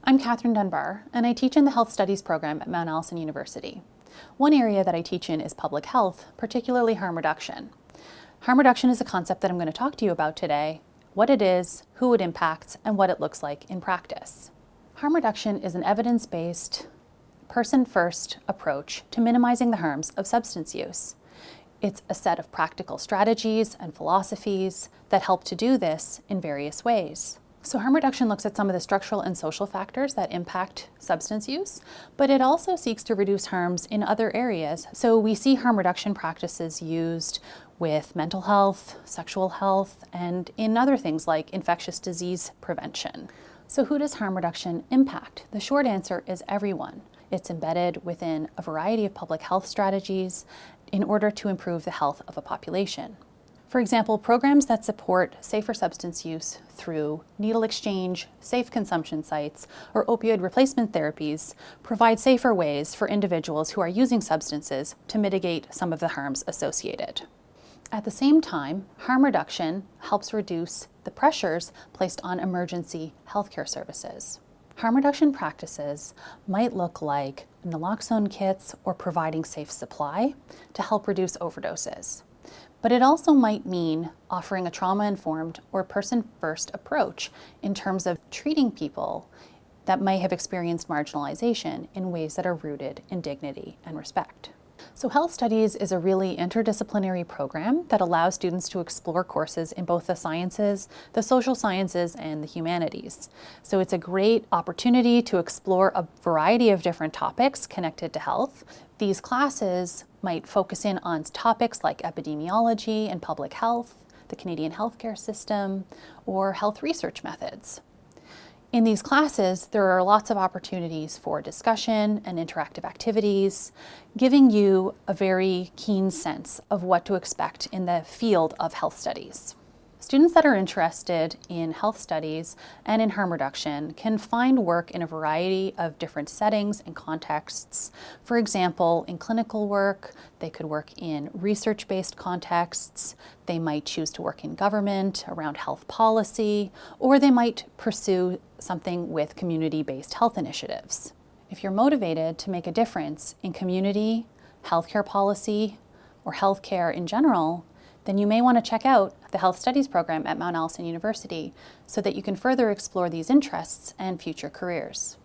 I'm Katharine Dunbar, and I teach in the Health Studies program at Mount Allison University. One area that I teach in is public health, particularly harm reduction. Harm reduction is a concept that I'm going to talk to you about today, what it is, who it impacts, and what it looks like in practice. Harm reduction is an evidence-based, person-first approach to minimizing the harms of substance use. It's a set of practical strategies and philosophies that help to do this in various ways. So harm reduction looks at some of the structural and social factors that impact substance use, but it also seeks to reduce harms in other areas. So we see harm reduction practices used with mental health, sexual health, and in other things like infectious disease prevention. So who does harm reduction impact? The short answer is everyone. It's embedded within a variety of public health strategies in order to improve the health of a population. For example, programs that support safer substance use through needle exchange, safe consumption sites, or opioid replacement therapies provide safer ways for individuals who are using substances to mitigate some of the harms associated. At the same time, harm reduction helps reduce the pressures placed on emergency healthcare services. Harm reduction practices might look like naloxone kits or providing safe supply to help reduce overdoses. But it also might mean offering a trauma-informed or person-first approach in terms of treating people that may have experienced marginalization in ways that are rooted in dignity and respect. So Health Studies is a really interdisciplinary program that allows students to explore courses in both the sciences, the social sciences, and the humanities. So it's a great opportunity to explore a variety of different topics connected to health. These classes might focus in on topics like epidemiology and public health, the Canadian healthcare system, or health research methods. In these classes, there are lots of opportunities for discussion and interactive activities, giving you a very keen sense of what to expect in the field of health studies. Students that are interested in health studies and in harm reduction can find work in a variety of different settings and contexts. For example, in clinical work, they could work in research-based contexts, they might choose to work in government around health policy, or they might pursue something with community-based health initiatives. If you're motivated to make a difference in community, healthcare policy, or healthcare in general, then you may want to check out the Health Studies program at Mount Allison University so that you can further explore these interests and future careers.